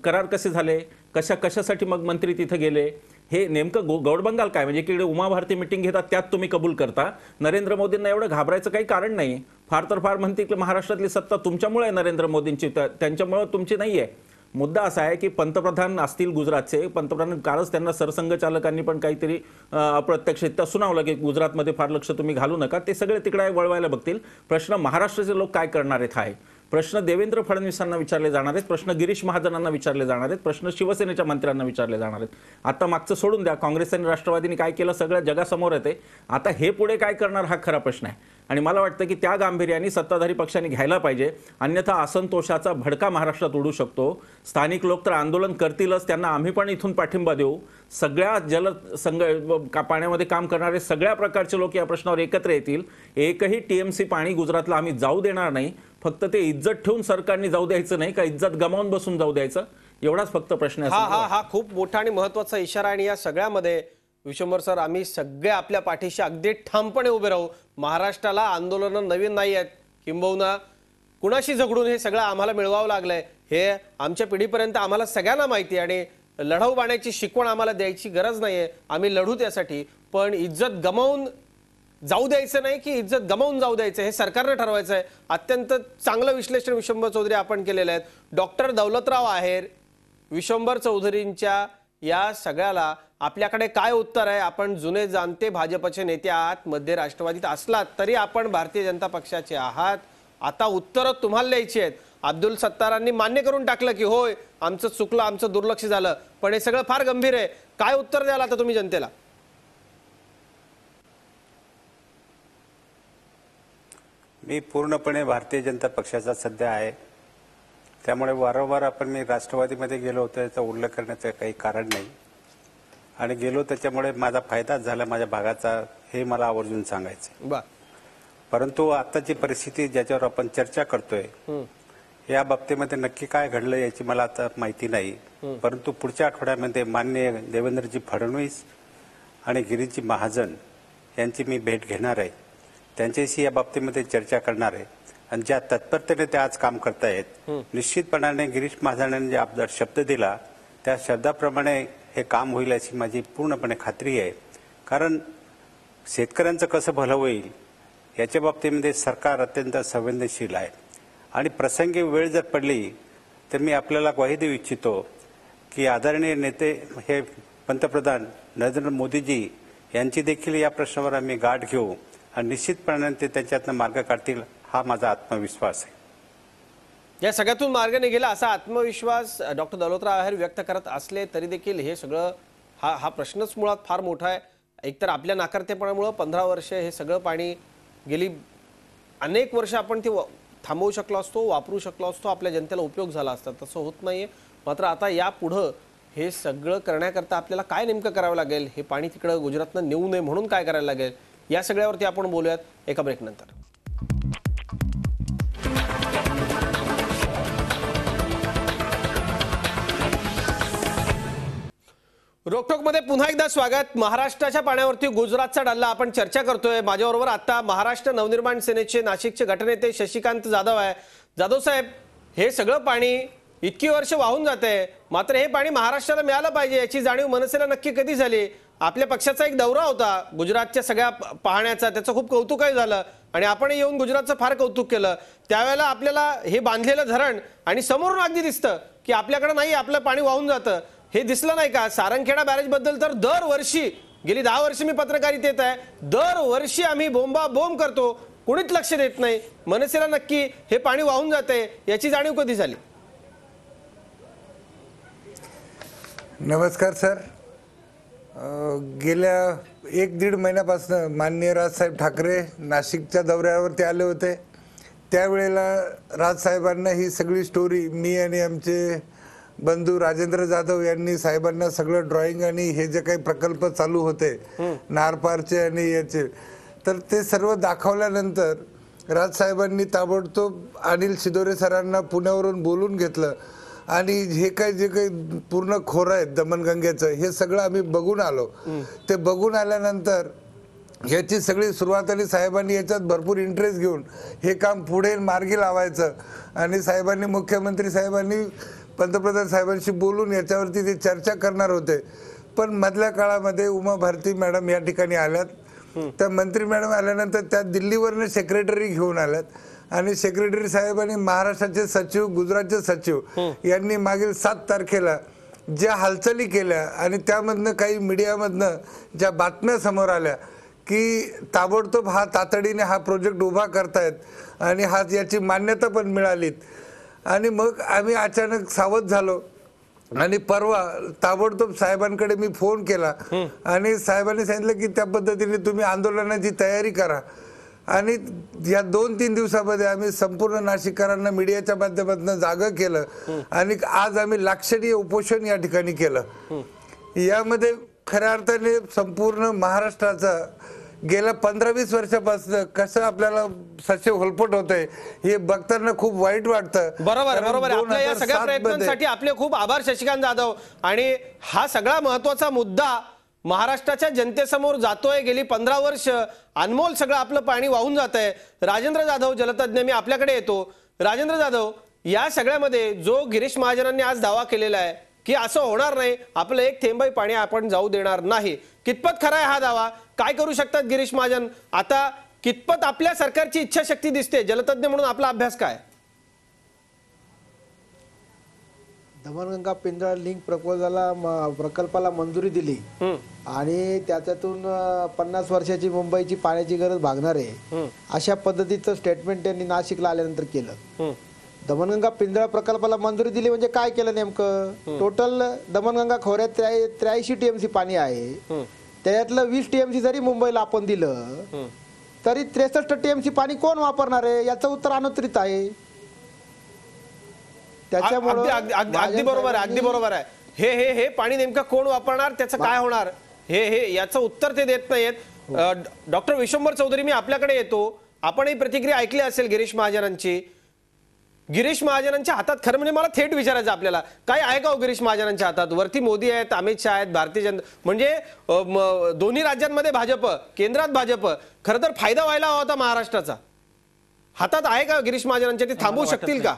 करार कसे झाले, कशासाठी मग मंत्री तिथे गेले, हे नेमकं गौडबंगाल काय? म्हणजे की उमा भारती मीटिंग घेतात त्यात तुम्ही कबूल करता. नरेंद्र मोदींना एवढं घाबरायचं काही कारण नाही. फार तर फार म्हणते की महाराष्ट्रातली सत्ता तुमच्यामुळे आहे, नरेंद्र मोदींची, त्यांच्यामुळे तुमची नाही आहे. मुद्दा असा आहे की पंतप्रधान असतील गुजरातचे, पंतप्रधान कालच त्यांना सरसंघचालकांनी पण काहीतरी अप्रत्यक्षरित्या सुनावलं की गुजरातमध्ये फार लक्ष तुम्ही घालू नका, ते सगळे तिकडे वळवायला बघतील. प्रश्न महाराष्ट्राचे लोक काय करणार आहेत हा आहे प्रश्न. देवेंद्र फडणवीसांना विचारले जाणार आहेत प्रश्न, गिरीश महाजनांना विचारले जाणार आहेत प्रश्न, शिवसेनेच्या मंत्र्यांना विचारले जाणार आहेत. आता मागचं सोडून द्या, काँग्रेस आणि राष्ट्रवादीने काय केलं सगळ्या जगासमोर येते. आता हे पुढे काय करणार हा खरा प्रश्न आहे. आणि मला वाटतं की त्या गांभीर्याने सत्ताधारी पक्षांनी घ्यायला पाहिजे, अन्यथा असंतोषाचा भडका महाराष्ट्रात उडू शकतो. स्थानिक लोक तर आंदोलन करतीलच, त्यांना आम्ही पण इथून पाठिंबा देऊ. सगळ्या पाण्यामध्ये काम करणारे सगळ्या प्रकारचे लोक या प्रश्नावर एकत्र येतील. एकही TMC पाणी गुजरातला आम्ही जाऊ देणार नाही. फक्त ते इज्जत ठेवून सरकारने जाऊ द्यायचं नाही का इज्जत गमावून बसून जाऊ द्यायचं, एवढाच फक्त प्रश्न आहे. हा खूप मोठा आणि महत्वाचा इशारा. आणि या सगळ्यामध्ये विश्वंभर सर, आम्ही सगळे आपल्या पाठीशी अगदी ठामपणे उभे राहू. महाराष्ट्राला आंदोलनं नवीन नाही आहेत, किंबहुना कुणाशी झगडून हे सगळं आम्हाला मिळवावं लागलंय हे आमच्या पिढीपर्यंत आम्हाला सगळ्यांना माहिती आहे. आणि लढाऊ बाण्याची शिकवण आम्हाला द्यायची गरज नाहीये, आम्ही लढू त्यासाठी. पण इज्जत गमावून जाऊ द्यायचं नाही की इज्जत गमावून जाऊ द्यायचं हे सरकारने ठरवायचं आहे. अत्यंत चांगलं विश्लेषण विश्वंभर चौधरी आपण केलेलं आहे. डॉक्टर दौलतराव आहेर, विश्वंभर चौधरींच्या या सगळ्याला आपल्याकडे काय उत्तर आहे? आपण जुने जाणते भाजपचे नेते आहात, मध्ये राष्ट्रवादीत असलात तरी आपण भारतीय जनता पक्षाचे आहात. आता उत्तरं तुम्हाला द्यायची आहेत. अब्दुल सत्तारांनी मान्य करून टाकलं की होय आमचं चुकलं, आमचं दुर्लक्ष झालं, पण हे सगळं फार गंभीर आहे. काय उत्तर द्याल आता तुम्ही जनतेला? मी पूर्णपणे भारतीय जनता पक्षाचा सध्या आहे, त्यामुळे वारंवार मी राष्ट्रवादीमध्ये गेलो होतो याचा उल्लेख करण्याचं काही कारण नाही आणि गेलो त्याच्यामुळे माझा फायदाच झाला माझ्या भागाचा, हे मला आवर्जून सांगायचं. बर. परंतु आताची परिस्थिती ज्याच्यावर आपण चर्चा करतोय या बाबतीमध्ये नक्की काय घडलं याची मला आता माहिती नाही, परंतु पुढच्या आठवड्यामध्ये माननीय देवेंद्रजी फडणवीस आणि गिरीशजी महाजन यांची मी भेट घेणार आहे, त्यांच्याशी या बाबतीमध्ये चर्चा करणार आहे आणि ज्या तत्परतेने ते आज काम करतायत निश्चितपणाने गिरीश महाजनांनी जे आपला शब्द दिला त्या शब्दाप्रमाणे हे काम होईल अशी माझी पूर्णपणे खात्री आहे. कारण शेतकऱ्यांचं कसं भलं होईल याच्या बाबतीमध्ये सरकार अत्यंत संवेदनशील आहे आणि प्रसंगी वेळ जर पडली तर मी आपल्याला ग्वाही देऊ इच्छितो की आदरणीय नेते हे पंतप्रधान नरेंद्र मोदीजी यांची देखील या प्रश्नावर आम्ही गाठ घेऊ आणि निश्चितपणाने ते त्याच्यातनं मार्ग काढतील हा माझा आत्मविश्वास आहे. या सगळ्यातून मार्ग निघेला असा आत्मविश्वास डॉक्टर दौलतराव आहेर व्यक्त करत असले तरी देखील हे सगळं हा प्रश्नच मुळात फार मोठा आहे. एकतर आपल्या नाकारतेपणामुळे 15 वर्ष हे सगळं पाणी गेली अनेक वर्ष आपण ते थांबवू शकलो असतो, वापरू शकलो असतो, आपल्या जनतेला उपयोग झाला असता. तसं होत नाहीये. मात्र आता यापुढं हे सगळं करण्याकरता आपल्याला काय नेमकं करावं लागेल, हे पाणी तिकडं गुजरातनं नेऊ नये म्हणून काय करायला लागेल, या सगळ्यावरती आपण बोलूयात एका ब्रेक नंतर. रोकटोकमध्ये पुन्हा एकदा स्वागत. महाराष्ट्राच्या पाण्यावरती गुजरातचा डल्ला आपण चर्चा करतोय. माझ्याबरोबर आता महाराष्ट्र नवनिर्माण सेनेचे नाशिकचे गटनेते शशिकांत जाधव आहे. जाधव साहेब, हे सगळं पाणी इतकी वर्ष वाहून जाते, मात्र हे पाणी महाराष्ट्राला मिळालं पाहिजे याची जाणीव मनसेला नक्की कधी झाली? आपल्या पक्षाचा एक दौरा होता गुजरातच्या सगळ्या पाहण्याचा, त्याचं खूप कौतुकही झालं आणि आपण येऊन गुजरातचं फार कौतुक केलं. त्यावेळेला आपल्याला हे बांधलेलं धरण आणि समोरून अगदी दिसतं की आपल्याकडे नाही, आपलं पाणी वाहून जातं, हे दिसलं नाही का? सारंगखेडा बॅरेज बद्दल तर दरवर्षी गेली 10 वर्ष मी पत्रकारितेत आहे, दरवर्षी आम्ही बोंब करतो, कोणीच लक्ष देत नाही. मनसेला नक्की हे पाणी वाहून जाते याची जाणीव कधी झाली? नमस्कार सर. गेल्या 1-1.5 महिन्यापासून माननीय राजसाहेब ठाकरे नाशिकच्या दौऱ्यावरती आले होते. त्यावेळेला राजसाहेबांना ही सगळी स्टोरी मी आणि आमचे बंधू राजेंद्र जाधव यांनी साहेबांना सगळं ड्रॉइंग आणि हे जे काही प्रकल्प चालू होते नारपारचे आणि याचे, तर ते सर्व दाखवल्यानंतर राजसाहेबांनी ताबडतोब अनिल शिदोरे सरांना पुण्यावरून बोलून घेतलं आणि हे काही जे काही पूर्ण खोरं आहे दमणगंगेचं हे सगळं आम्ही बघून आलो. ते बघून आल्यानंतर ह्याची सगळी सुरुवात आणि साहेबांनी याच्यात भरपूर इंटरेस्ट घेऊन हे काम पुढे मार्गी लावायचं आणि साहेबांनी मुख्यमंत्री साहेबांनी पंतप्रधान साहेबांशी बोलून याच्यावरती ते चर्चा करणार होते. पण मधल्या काळामध्ये उमा भारती मॅडम या ठिकाणी आल्यात. त्या मंत्री मॅडम आल्यानंतर त्या दिल्लीवरनं सेक्रेटरी घेऊन आल्यात आणि सेक्रेटरी साहेब आणि महाराष्ट्राचे सचिव गुजरातचे सचिव यांनी मागील 7 तारखेला ज्या हालचाली केल्या आणि त्यामधनं काही मीडियामधनं ज्या बातम्या समोर आल्या की ताबडतोब तातडीने हा प्रोजेक्ट उभा करतायत आणि याची मान्यता पण मिळालीत. आणि मग आम्ही अचानक सावध झालो आणि परवा ताबडतोब साहेबांकडे मी फोन केला आणि साहेबांनी सांगितलं की त्या पद्धतीने तुम्ही आंदोलनाची तयारी करा. आणि या 2-3 दिवसामध्ये आम्ही संपूर्ण नाशिककरांना मीडियाच्या माध्यमातून जागं केलं आणि आज आम्ही लाक्षणीय उपोषण या ठिकाणी केलं. यामध्ये खऱ्या अर्थाने संपूर्ण महाराष्ट्राचा गेल्या 15-20 वर्षापासून कसं आपल्याला सचे होलपट होतंय हे बघताना खूप वाईट वाटतं. बरोबर. आपल्या या सगळ्या प्रयत्नांसाठी आपले खूप आभार शशिकांत जाधव. आणि हा सगळा महत्वाचा मुद्दा महाराष्ट्राच्या जनतेसमोर जातोय. गेली 15 वर्ष अनमोल सगळं आपलं पाणी वाहून जात आहे. राजेंद्र जाधव जलतज्ञ, मी आपल्याकडे येतो. राजेंद्र जाधव, या सगळ्यामध्ये जो गिरीश महाजनांनी आज दावा केलेला आहे की असं होणार नाही, आपलं एक थेंबही पाणी आपण जाऊ देणार नाही, कितपत खरा आहे हा दावा? काय करू शकतात गिरीश महाजन? आता कितपत आपल्या सरकारची इच्छाशक्ती दिसते? जलतज्ञ म्हणून आपला अभ्यास काय? दमणगंगा पिंजाळ लिंक प्रकल्पाला मंजुरी दिली आणि त्याच्यातून 50 वर्षाची मुंबईची पाण्याची गरज भागणार आहे अशा पद्धतीचं स्टेटमेंट त्यांनी नाशिकला आल्यानंतर केलं. दमणगंगा पिंजाळ प्रकल्पाला मंजुरी दिली म्हणजे काय केलं नेमकं? टोटल दमणगंगा खोऱ्यात 83 TMC पाणी आहे, त्याच्यातलं 20 TMC जरी मुंबईला आपण दिलं तरी 63 टीएमसी पाणी कोण वापरणार आहे याचं उत्तर अनुत्तरित आहे. अगदी बरोबर आहे, अगदी बरोबर आहे. हे पाणी नेमकं कोण वापरणार, त्याचं काय होणार, हे याचं उत्तर ते देत नाहीत. डॉक्टर विश्वंभर चौधरी, मी आपल्याकडे येतो. आपण ही प्रतिक्रिया ऐकली असेल गिरीश महाजनांची. गिरीश महाजनांच्या हातात खरं म्हणजे मला थेट विचारायचं आपल्याला, काय आहे का हो गिरीश महाजनांच्या हातात? वरती मोदी आहेत, अमित शहा आहेत, भारतीय जनता, म्हणजे दोन्ही राज्यांमध्ये भाजप, केंद्रात भाजप. खरं तर फायदा व्हायला हवा होता महाराष्ट्राचा. हातात आहे का गिरीश महाजनांच्या? ते थांबवू शकतील का?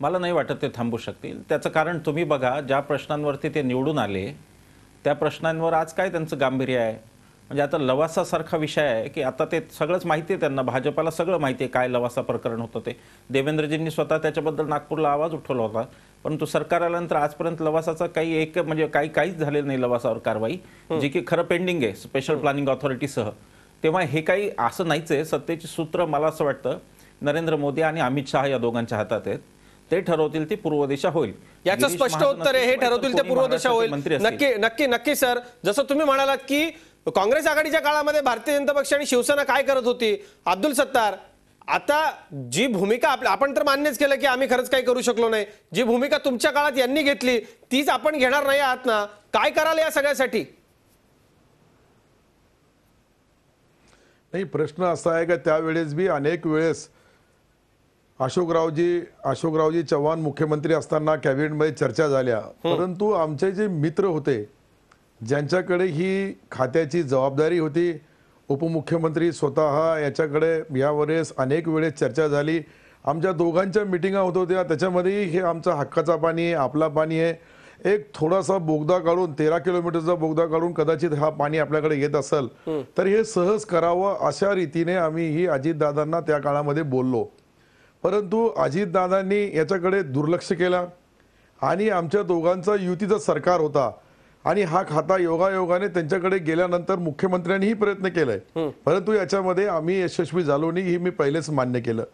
मला नाही वाटत ते थांबू शकतील. त्याचं कारण तुम्ही बघा, ज्या प्रश्नांवरती ते निवडून आले त्या प्रश्नांवर आज काय त्यांचं गांभीर्य आहे. म्हणजे आता लवासासारखा विषय आहे की आता ते सगळंच माहिती आहे त्यांना, भाजपाला सगळं माहिती आहे काय लवासा प्रकरण होतं ते. देवेंद्रजींनी स्वतः त्याच्याबद्दल नागपूरला आवाज उठवला होता, परंतु सरकार आल्यानंतर आजपर्यंत लवासाचा म्हणजे काहीच झालेलं नाही लवासावर कारवाई, जी की खरं पेंडिंग आहे स्पेशल प्लॅनिंग ऑथॉरिटीसह. तेव्हा हे काही असं नाहीच आहे. सत्तेची सूत्र मला असं वाटतं नरेंद्र मोदी आणि अमित शहा या दोघांच्या हातात आहेत. ते ठरवतील ती पूर्व दिशा होईल. याचं स्पष्ट उत्तर आहे, हे ठरवतील ते पूर्व दिशा होईल. नक्की नक्की नक्की सर, जसं तुम्ही म्हणालात की काँग्रेस आघाडीच्या काळामध्ये भारतीय जनता पक्ष आणि शिवसेना काय करत होती, अब्दुल सत्तार, आता जी भूमिका आपण तर मान्यच केलं की आम्ही खरंच काही करू शकलो नाही, जी भूमिका तुमच्या काळात यांनी घेतली तीच आपण घेणार नाही आहात ना? काय कराल या सगळ्यासाठी? नाही, प्रश्न असा आहे का त्यावेळेस बी अनेक वेळेस अशोकरावजी चव्हाण मुख्यमंत्री असताना कॅबिनेटमध्ये चर्चा झाल्या, परंतु आमचे जे मित्र होते ज्यांच्याकडे ही खात्याची जबाबदारी होती, उपमुख्यमंत्री स्वतः याच्याकडे यावेळेस अनेक वेळेस चर्चा झाली. आमच्या दोघांच्या मिटिंगा होत होत्या, त्याच्यामध्ये हे आमचा हक्काचा पाणी आहे, आपला पाणी आहे. एक थोडासा बोगदा काढून 13 किलोमीटरचा बोगदा काढून कदाचित हा पाणी आपल्याकडे येत असेल तर हे सहज करावं अशा रीतीने आम्ही ही अजितदादांना त्या काळामध्ये बोललो. परंतु अजितदादांनी याच्याकडे दुर्लक्ष केलं आणि आमच्या दोघांचा युतीचा सरकार होता आणि हा खाता योगायोगाने त्यांच्याकडे गेल्यानंतर मुख्यमंत्र्यांनीही प्रयत्न केलाय, परंतु याच्यामध्ये आम्ही यशस्वी झालो नाही, ही मी पहिलेच मान्य केलं.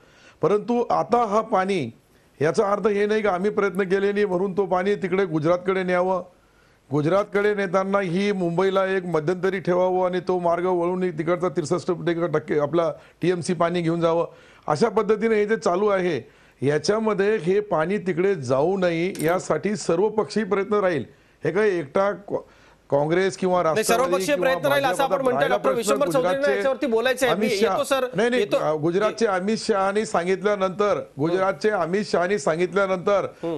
परंतु आता हा पाणी, याचा अर्थ हे नाही की आम्ही प्रयत्न केले नाही म्हणून तो पाणी तिकडे गुजरातकडे न्यावं. गुजरातकडे नेताना ही मुंबईला एक मध्यंतरी ठेवावं आणि तो मार्ग वळून तिकडचा 63% आपला टीएमसी पाणी घेऊन जावं. अशा पद्धतीने हे जे चालू आहे याच्यामध्ये हे पाणी तिकडे जाऊ नये यासाठी सर्वपक्षीय प्रयत्न राहील. हे काही एकटा काँग्रेस किंवा सर्वपक्षीय प्रयत्न राहील असं आपण म्हणतो. डॉक्टर विश्वंभर चौधरींना याच्यावरती बोलायचं आहे. गुजरातचे अमित शहानी सांगितल्यानंतर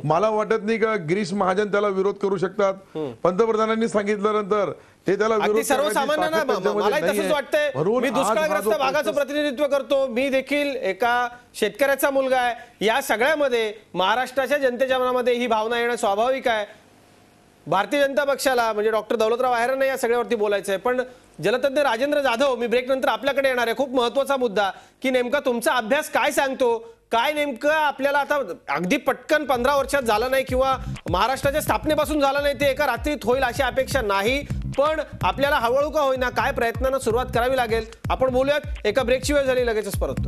मला वाटत नाही का गिरीश महाजन त्याला विरोध करू शकतात. पंतप्रधानांनी सांगितल्यानंतर ते त्याला विरोध सर्वसामान्यांना मला तसंच वाटतंय. मी दुष्काळग्रस्त भागाचं प्रतिनिधित्व करतो, मी देखील एका शेतकऱ्याचा मुलगा आहे. या सगळ्यामध्ये महाराष्ट्राच्या जनतेच्या मनामध्ये ही भावना येणं स्वाभाविक आहे. भारतीय जनता पक्षाला म्हणजे डॉक्टर दौलतराव आहेरांना या सगळ्यावरती बोलायचं आहे. पण जलतज्ञ राजेंद्र जाधव, मी ब्रेक नंतर आपल्याकडे येणार आहे. खूप महत्वाचा मुद्दा की नेमका तुमचा अभ्यास काय सांगतो, काय नेमकं आपल्याला आता अगदी पटकन 15 वर्षात झालं नाही किंवा महाराष्ट्राच्या स्थापनेपासून झालं नाही, ते एका रात्रीत होईल अशी अपेक्षा नाही, पण आपल्याला हळूहळू का होईना काय प्रयत्नांना सुरुवात करावी लागेल. आपण बोलूयात, एका ब्रेकची वेळ झाली, लगेचच परत.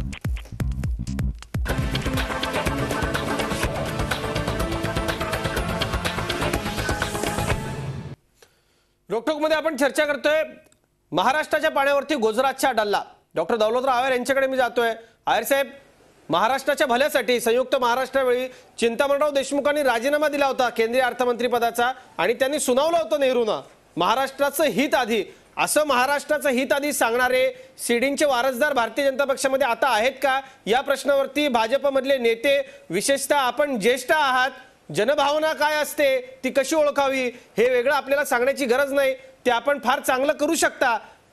रोकटोकमध्ये आपण चर्चा करतोय महाराष्ट्राच्या पाण्यावरती गुजरातच्या डल्ला. डॉक्टर दौलतराव आहेर यांच्याकडे मी जातोय. आहेर साहेब, महाराष्ट्राच्या भल्यासाठी संयुक्त महाराष्ट्रावेळी चिंतामणराव देशमुखांनी राजीनामा दिला होता केंद्रीय अर्थमंत्री पदाचा आणि त्यांनी सुनावलं होतं नेहरूंना महाराष्ट्राचं हित आधी. असं महाराष्ट्राचं हित आधी सांगणारे सीडींचे वारसदार भारतीय जनता पक्षामध्ये आता आहेत का? या प्रश्नावरती भाजपमधले नेते, विशेषतः आपण ज्येष्ठ आहात, जनभावना काय असते ती कशी ओळखावी हे वेगळं आपल्याला सांगण्याची गरज नाही, ते आपण फार चांगलं करू शकता,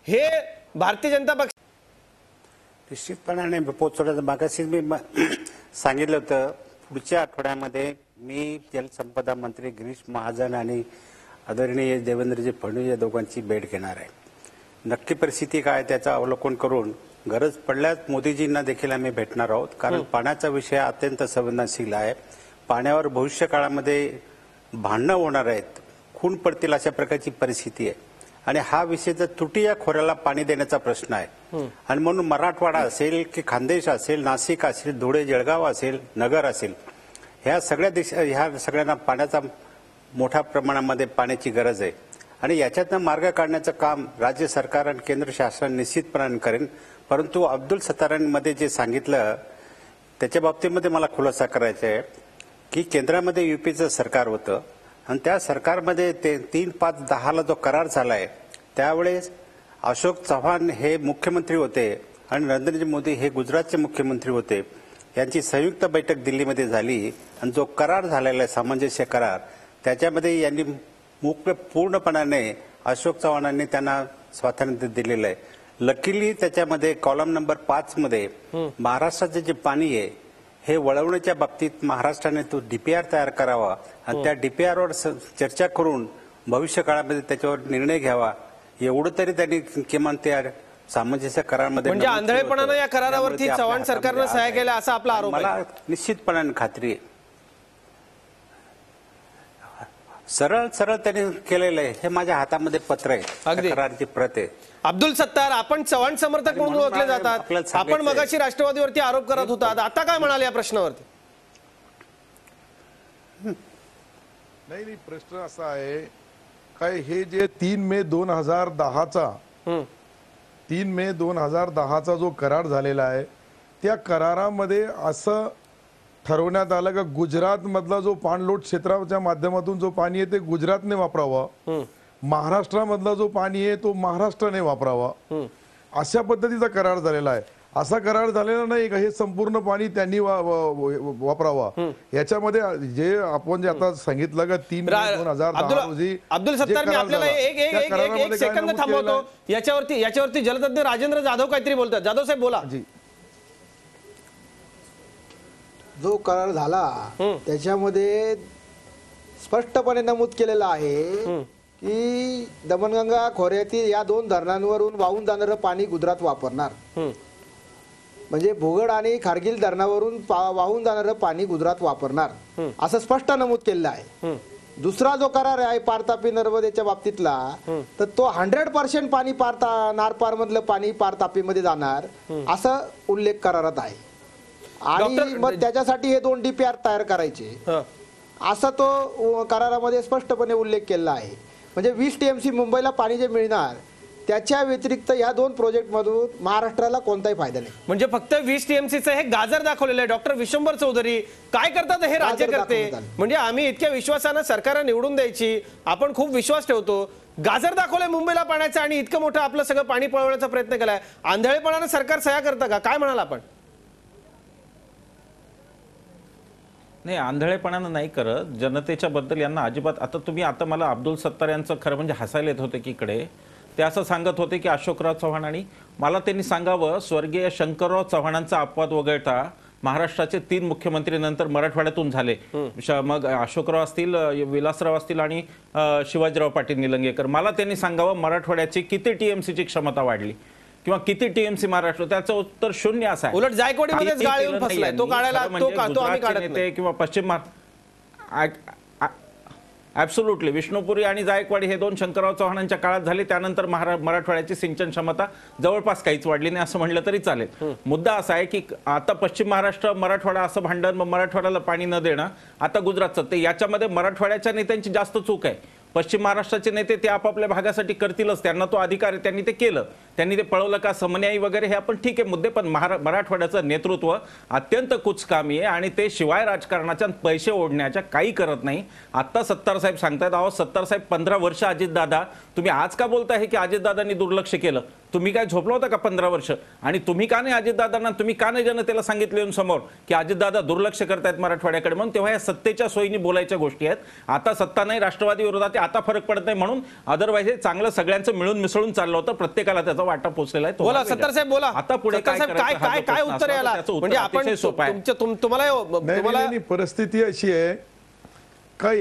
हे भारतीय जनता पक्ष निश्चितपणाने पोचवण्याचं. मागाशीच मी सांगितलं होतं पुढच्या आठवड्यामध्ये मी जलसंपदा मंत्री गिरीश महाजन आणि आदरणीय देवेंद्रजी फडणवीस या दोघांची भेट घेणार आहे. नक्की परिस्थिती काय त्याचं अवलोकन करून गरज पडल्यास मोदीजींना देखील आम्ही भेटणार आहोत, कारण पाण्याचा विषय अत्यंत संवेदनशील आहे. पाण्यावर भविष्य काळामध्ये भांडणं होणार आहेत, खून पडतील अशा प्रकारची परिस्थिती आहे आणि हा विषय जर त्रुटी या खोऱ्याला पाणी देण्याचा प्रश्न आहे. आणि म्हणून मराठवाडा असेल की खानदेश असेल, नाशिक असेल, धुळे, जळगाव असेल, नगर असेल, ह्या सगळ्यांना पाण्याचा मोठ्या प्रमाणामध्ये पाण्याची गरज आहे आणि याच्यातनं मार्ग काढण्याचं काम राज्य सरकार आणि केंद्र शासन निश्चितपणाने करेन. परंतु अब्दुल सत्तारांमध्ये जे सांगितलं त्याच्या बाबतीमध्ये मला खुलासा करायचा आहे की केंद्रामध्ये युपीचं सरकार होतं आणि त्या सरकारमध्ये ते 3-5-10 जो करार झालाय त्यावेळेस अशोक चव्हाण हे मुख्यमंत्री होते आणि नरेंद्र मोदी हे गुजरातचे मुख्यमंत्री होते. यांची संयुक्त बैठक दिल्लीमध्ये झाली आणि जो करार झालेला आहे सामंजस्य करार त्याच्यामध्ये यांनी पूर्णपणाने अशोक चव्हाणांनी त्यांना स्वातंत्र्य दिलेलं आहे. लकीली त्याच्यामध्ये कॉलम नंबर 5 मध्ये महाराष्ट्राचं जे पाणी आहे हे वळवण्याच्या बाबतीत महाराष्ट्राने तो डीपीआर तयार करावा आणि त्या डीपीआरवर चर्चा करून भविष्य काळामध्ये त्याच्यावर निर्णय घ्यावा एवढं तरी त्यांनी किमान त्या सामंजस्य करारामध्ये म्हणजे आंधळेपणानं या करारावरती चव्हाण सरकारनं सह्या केल्या असा आपला आरोप आहे. मला निश्चितपणाने खात्री आहे. सरळ सरळ त्यांनी केलेलं आहे. हे माझ्या हातामध्ये पत्र आहे, अगदी. कराराची प्रत आहे. अब्दुल सत्तार, आपण चव्हाण समर्थक म्हणून ओळखले जातात. आपल्याला सांगायचंय. आपण मगाशी राष्ट्रवादीवरती आरोप करत होतात, आता काय म्हणाले या प्रश्नावरती? नाही, प्रश्न असा आहे काय हे जे 3 मे 2010चा जो करार झालेला आहे त्या करारामध्ये असं ठरवण्यात आलं का गुजरात मधला जो पाणलोट क्षेत्राच्या माध्यमातून जो पाणी आहे ते गुजरातने वापरावा, महाराष्ट्रामधला जो पाणी आहे तो महाराष्ट्राने वापरावा, अशा पद्धतीचा करार झालेला आहे. असा करार झालेला नाही का हे संपूर्ण पाणी त्यांनी वापरावा. याच्यामध्ये जे आपण जे आता सांगितलं का 3 मे 2010 रोजी अब्दुल सत्तार, मी आपल्याला एक सेकंद थांबवतो. याच्यावरती जलतज्ञ राजेंद्र जाधव काहीतरी बोलतात. जाधव साहेब बोला. जो करार झाला त्याच्यामध्ये स्पष्टपणे नमूद केलेलं आहे की दमणगंगा खोऱ्यातील या 2 धरणांवरून वाहून जाणारं पाणी गुजरात वापरणार. म्हणजे भोगड आणि खारगिल धरणावरून वाहून जाणारं पाणी गुजरात वापरणार असं स्पष्ट नमूद केलेलं आहे. दुसरा जो करार आहे पार तापी नर्मदेच्या बाबतीतला तर तो 100% पाणी नारपार मधलं पाणी पार तापीमध्ये जाणार असं उल्लेख करारात आहे. आणि मग त्याच्यासाठी हे 2 डीपीआर तयार करायचे असा तो करारामध्ये स्पष्टपणे उल्लेख केला आहे. म्हणजे 20 टीएमसी मुंबईला पाणी जे मिळणार त्याच्या व्यतिरिक्त या 2 प्रोजेक्ट मधून महाराष्ट्राला कोणताही फायदा नाही. म्हणजे फक्त 20 टीएमसीचं हे गाजर दाखवलेलं आहे. डॉक्टर विश्वंभर चौधरी, काय करतात हे राज्यकर्ते? म्हणजे आम्ही इतक्या विश्वासानं सरकारला निवडून द्यायची, आपण खूप विश्वास ठेवतो, गाजर दाखवलंय मुंबईला पाण्याचं आणि इतकं मोठं आपलं सगळं पाणी पळवण्याचा प्रयत्न केलाय. आंधळेपणानं सरकार सह्या करतं का? काय म्हणाल आपण? नाही, आंधळेपणानं नाही करत. जनतेच्या बद्दल यांना अजिबात. आता मला अब्दुल सत्तार यांचं खरं म्हणजे हसायला येत होते की इकडे ते असं सांगत होते की अशोकराव चव्हाण, आणि मला त्यांनी सांगावं स्वर्गीय शंकरराव चव्हाणांचा अपवाद वगळता महाराष्ट्राचे 3 मुख्यमंत्री नंतर मराठवाड्यातून झाले. मग अशोकराव असतील, विलासराव असतील आणि शिवाजीराव पाटील निलंगेकर. मला त्यांनी सांगावं मराठवाड्याची किती टीएमसीची क्षमता वाढली किंवा किती टीएमसी महाराष्ट्र. त्याचं उत्तर 0 असं आहे. उलट जायकवाडीमध्येच गाळ येऊन फसलाय. तो काढायला तो आम्ही काढत नाही. किंवा पश्चिम ऍब्सोल्युटली विष्णुपुरी आणि जायकवाडी हे 2 शंकरराव चव्हाणांच्या काळात झाले. त्यानंतर मराठवाड्याची सिंचन क्षमता जवळपास काहीच वाढली नाही असं म्हणलं तरी चालेल. मुद्दा असा आहे की आता पश्चिम महाराष्ट्र मराठवाडा असं भांडण, मग मराठवाड्याला पाणी न देणं आता गुजरातचं, ते याच्यामध्ये मराठवाड्याच्या नेत्यांची जास्त चूक आहे. पश्चिम महाराष्ट्राचे नेते ते आपापल्या भागासाठी करतीलच, त्यांना तो अधिकार आहे, त्यांनी ते केलं, त्यांनी ते पळवलं का समन्यायी वगैरे हे आपण ठीक आहे मुद्दे. पण मराठवाड्याचं नेतृत्व अत्यंत कुचकामी आहे आणि ते शिवाय राजकारणाच्या पैसे ओढण्याच्या काही करत नाही. आता सत्तार साहेब सांगतायत, अहो सत्तार साहेब 15 वर्ष अजितदादा, तुम्ही आज का बोलताय की अजितदादांनी दुर्लक्ष केलं? तुम्ही काय झोपला होता का 15 वर्ष? आणि तुम्ही का नाही अजितदादांना, तुम्ही का नाही जनतेला सांगितलं येऊन समोर की अजितदादा दुर्लक्ष करतायत मराठवाड्याकडे म्हणून? तेव्हा या सत्तेच्या सोयीने बोलायच्या गोष्टी आहेत. आता सत्ता नाही, राष्ट्रवादी विरोधात आता फरक पडत नाही म्हणून. अदरवाईज हे चांगलं सगळ्यांचं मिळून मिसळून चाललं होतं, प्रत्येकाला त्याचा वाटा पोचलेला आहे. बोला सत्तार साहेब, बोला. आता पुढे काय उत्तर याला? म्हणजे आपण तुम्हाला परिस्थिती अशी आहे का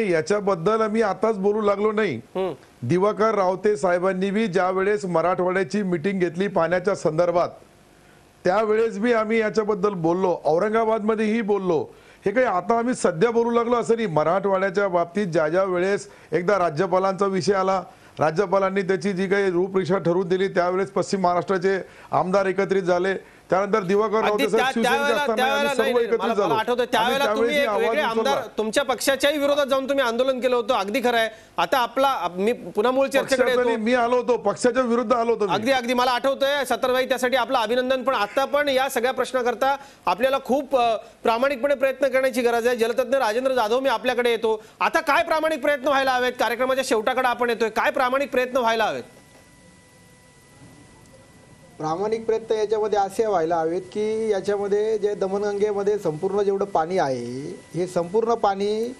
याच्याबद्दल आम्ही आताच बोलू लागलो नाही. दिवाकर रावते साहेबांनी बी ज्या वेळेस मराठवाड्याची मीटिंग घेतली पाण्याच्या संदर्भात त्यावेळेस बी आम्ही याच्याबद्दल बोललो, औरंगाबाद मध्येही बोललो. हे काही आता आम्ही सध्या बोलू लागलो असं नाही. मराठवाड्याच्या बाबतीत ज्या वेळेस एकदा राज्यपालांचा विषय आला, राज्यपालांनी त्याची जी काही रूपरेषा ठरवून दिली, त्यावेळेस पश्चिम महाराष्ट्राचे आमदार एकत्रित झाले, त्यानंतर दिवाकर रावते साहेब शिवसेनेचे असताना आम्ही सर्व एकत्रित झालो. मला आठवतं त्यावेळेला आणि तुम्ही त्यावेळेस एक मी वेगळे आवाज आमदार उचलला. तुमच्या पक्षाच्याही विरोधात जाऊन तुम्ही आंदोलन केलं होतं. अगदी खरं आहे. आता आपला मी पुन्हा मूळ चर्चेकडे पक्षाचा येतो. नाही, मी आलो होतो पक्षाच्या विरुद्ध आलो होतो मी. अगदी अगदी मला आठवतंय सत्तरभाई, त्यासाठी आपलं अभिनंदन. पण आता पण या सगळ्या प्रश्नाकरता आपल्याला खूप प्रामाणिकपणे प्रयत्न करण्याची गरज आहे. जलतज्ञ राजेंद्र जाधव, मी आपल्याकडे येतो. आता काय प्रामाणिक प्रयत्न व्हायला हवेत? कार्यक्रमाच्या शेवटाकडे आपण येतोय. काय प्रामाणिक प्रयत्न व्हायला हवेत? प्रामाणिक प्रयत्न याच्यामध्ये असे व्हायला हवेत की याच्यामध्ये जे दमणगंगेमध्ये संपूर्ण जेवढं पाणी आहे हे संपूर्ण पाणी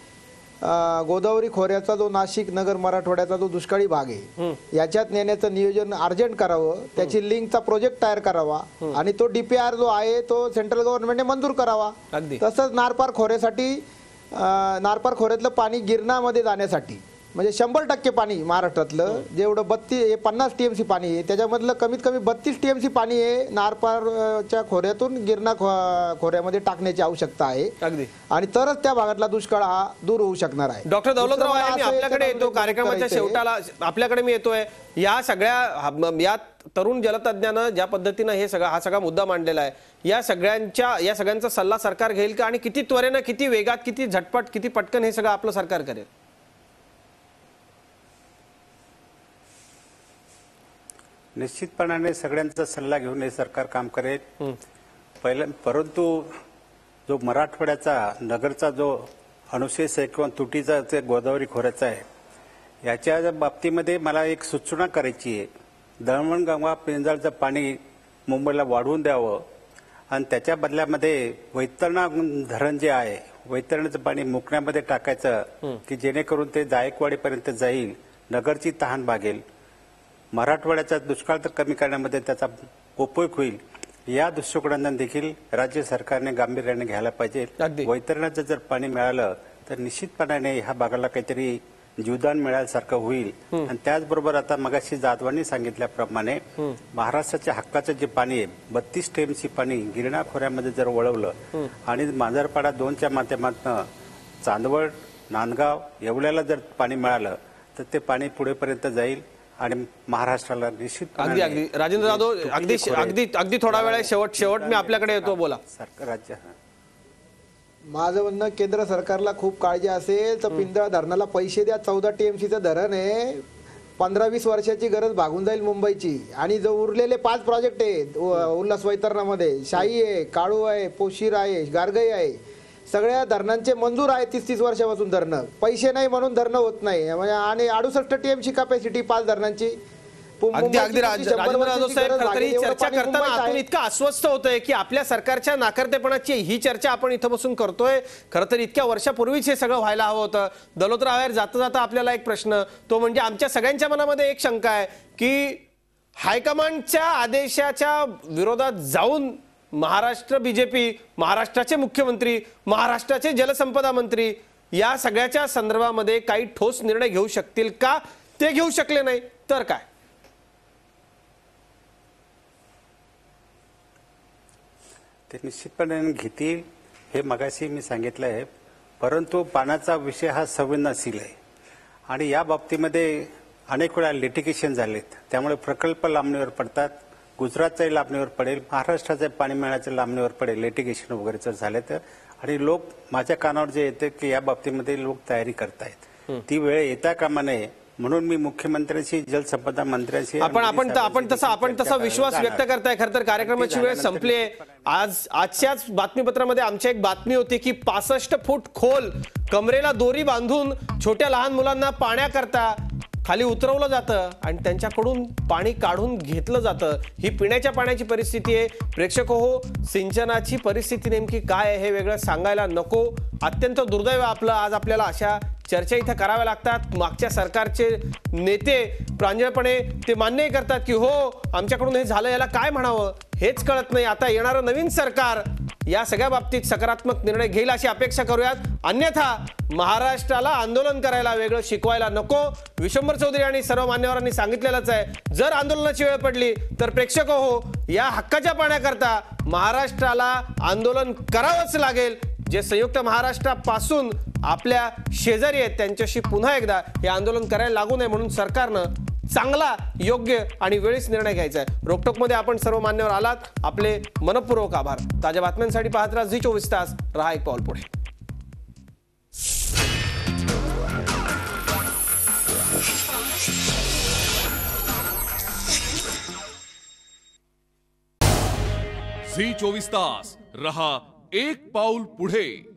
गोदावरी खोऱ्याचा जो नाशिक नगर मराठवाड्याचा जो दुष्काळी भाग आहे याच्यात नेण्याचं नियोजन अर्जंट करावं. त्याची लिंकचा प्रोजेक्ट तयार करावा आणि तो DPR जो आहे तो सेंट्रल गव्हर्नमेंटने मंजूर करावा. तसंच नारपार खोऱ्यासाठी नारपार खोऱ्यातलं पाणी गिरणामध्ये जाण्यासाठी म्हणजे 100% पाणी महाराष्ट्रातलं जेवढं 50 TMC पाणी आहे त्याच्यामधलं कमीत कमी 32 TMC पाणी आहे नारपारच्या खोऱ्यातून गिरणा खोऱ्यामध्ये टाकण्याची आवश्यकता आहे. अगदी. आणि तरच त्या भागातला दुष्काळ हा दूर होऊ शकणार आहे. डॉक्टर दौलतराव आहे, मी आपल्याकडे येतो. कार्यक्रमाच्या शेवटाला आपल्याकडे मी येतोय. या सगळ्या या तरुण जलतज्ञानं ज्या पद्धतीनं हा सगळा मुद्दा मांडलेला आहे, या सगळ्यांचा सल्ला सरकार घेईल का? आणि किती त्वरेनं, किती वेगात, किती झटपट, किती पटकन हे सगळं आपलं सरकार करेल? निश्चितपणाने सगळ्यांचा सल्ला घेऊन हे सरकार काम करेल. परंतु जो मराठवाड्याचा नगरचा जो अनुशेष आहे किंवा तुटीचा जे गोदावरी खोऱ्याचा आहे याच्या बाबतीमध्ये मला एक सूचना करायची आहे. दमणगंगा पिंजाळचं पाणी मुंबईला वाढवून द्यावं आणि त्याच्या बदल्यामध्ये वैतरणा धरण जे आहे वैतरणाचं पाणी मुकण्यामध्ये टाकायचं की जेणेकरून ते जायकवाडीपर्यंत जाईल, नगरची तहान भागेल, मराठवाड्याचा दुष्काळ तर कमी करण्यामध्ये त्याचा उपयोग होईल. या दृष्टिकोनातून देखील राज्य सरकारने गांभीर्याने घ्यायला पाहिजे. वैतरणाचं जर पाणी मिळालं तर निश्चितपणाने ह्या भागाला काहीतरी जीवदान मिळाल्यासारखं होईल. आणि त्याचबरोबर आता मगाशी जाधवांनी सांगितल्याप्रमाणे महाराष्ट्राच्या हक्काचं जे पाणी आहे 32 TMC पाणी गिरणा खोऱ्यामध्ये जर वळवलं आणि मांजरपाडा 2च्या माध्यमातून चांदवड, नांदगाव येवल्याला जर पाणी मिळालं तर ते पाणी पुढेपर्यंत जाईल आणि महाराष्ट्राला निश्चित. अगदी अगदी राजेंद्र जाधव, अगदी थोडा वेळ आहे. शेवट मी आपल्याकडे येतो. बोला. सरकार राज्य माझं म्हणणं केंद्र सरकारला खूप काळजी असेल तर पिंजाळ धरणाला पैसे द्या. 14 TMCचं धरण आहे. 15-20 वर्षाची गरज भागून जाईल मुंबईची. आणि जो उरलेले 5 प्रोजेक्ट आहेत उल्हास वैतरणामध्ये, शाही आहे, काळू आहे, पोशीर आहे, गारगई आहे, सगळ्या धरणांचे मंजूर आहे. 30-30 वर्षापासून धरणं. पैसे नाही म्हणून धरणं होत नाही. आणि 68 TMC कॅपॅसिटी 5 धरणांची. अगदी राजेंद्र जाधव साहेब, खरं ही चर्चा करताना आतून इतकं अस्वस्थ होतंय की आपल्या सरकारच्या नाकर्तेपणाची ही चर्चा आपण इथं बसून करतोय. खरं तर इतक्या वर्षापूर्वीच हे सगळं व्हायला हवं होतं. दौलतराव, जाता जाता आपल्याला एक प्रश्न, तो म्हणजे आमच्या सगळ्यांच्या मनामध्ये एक शंका आहे की हायकमांडच्या आदेशाच्या विरोधात जाऊन महाराष्ट्र BJP, महाराष्ट्राचे मुख्यमंत्री, महाराष्ट्राचे जलसंपदा मंत्री या सगळ्याच्या संदर्भामध्ये काही ठोस निर्णय घेऊ शकतील का? ते घेऊ शकले नाही तर काय? ते निश्चितपणे घेतील हे मगाशी मी सांगितलं आहे. परंतु पाण्याचा विषय हा संवेदनशील आहे आणि या बाबतीमध्ये अनेक वेळा लिटिगेशन झालेत. त्यामुळे प्रकल्प लांबणीवर पडतात. गुजरातचाही लांबणीवर पडेल, महाराष्ट्राचं पाणी मिळण्याचं लांबणीवर पडेल लिटिगेशन वगैरे जर झाले तर. आणि लोक माझ्या कानावर जे येते की या बाबतीमध्ये लोक तयारी करतायत, ती वेळ येता कामा नये म्हणून मी मुख्यमंत्र्यांशी, जलसंपदा मंत्र्यांशी आपण तसा विश्वास व्यक्त करताय. खरं तर कार्यक्रमाची वेळ संपली आहे. आजच्याच बातमीपत्रामध्ये आमची एक बातमी होती की 65 फूट खोल कमरेला दोरी बांधून छोट्या लहान मुलांना पाण्याकरता खाली उतरवलं जातं आणि त्यांच्याकडून पाणी काढून घेतलं जातं. ही पिण्याच्या पाण्याची परिस्थिती आहे. प्रेक्षक हो, सिंचनाची परिस्थिती नेमकी काय आहे हे वेगळं सांगायला नको. अत्यंत दुर्दैव आपलं आज आपल्याला अशा चर्चा इथं कराव्या लागतात. मागच्या सरकारचे नेते प्रांजळपणे ते मान्यही करतात की हो आमच्याकडून हे झालं, याला काय म्हणावं हेच कळत नाही. आता येणारं नवीन सरकार या सगळ्या बाबतीत सकारात्मक निर्णय घेईल अशी अपेक्षा करूयात. अन्यथा महाराष्ट्राला आंदोलन करायला वेगळं शिकवायला नको. विश्वंभर चौधरी आणि सर्व मान्यवरांनी सांगितलेलंच आहे, जर आंदोलनाची वेळ पडली तर प्रेक्षक हो, या हक्काच्या पाण्याकरता महाराष्ट्राला आंदोलन करावंच लागेल. जे संयुक्त महाराष्ट्रापासून आपल्या शेजारी आहेत त्यांच्याशी पुन्हा एकदा हे आंदोलन करायला लागू नये म्हणून सरकारनं चांगला, योग्य आणि वेळीच निर्णय घ्यायचा आहे. रोकटोकमध्ये आपण सर्व मान्यवर आलात, आपले मनपूर्वक आभार. ताज्या बातम्यांसाठी पाहत राहा झी 24 तास. रहा एक पाऊल पुढे. झी 24 तास रहा एक पाऊल पुढे.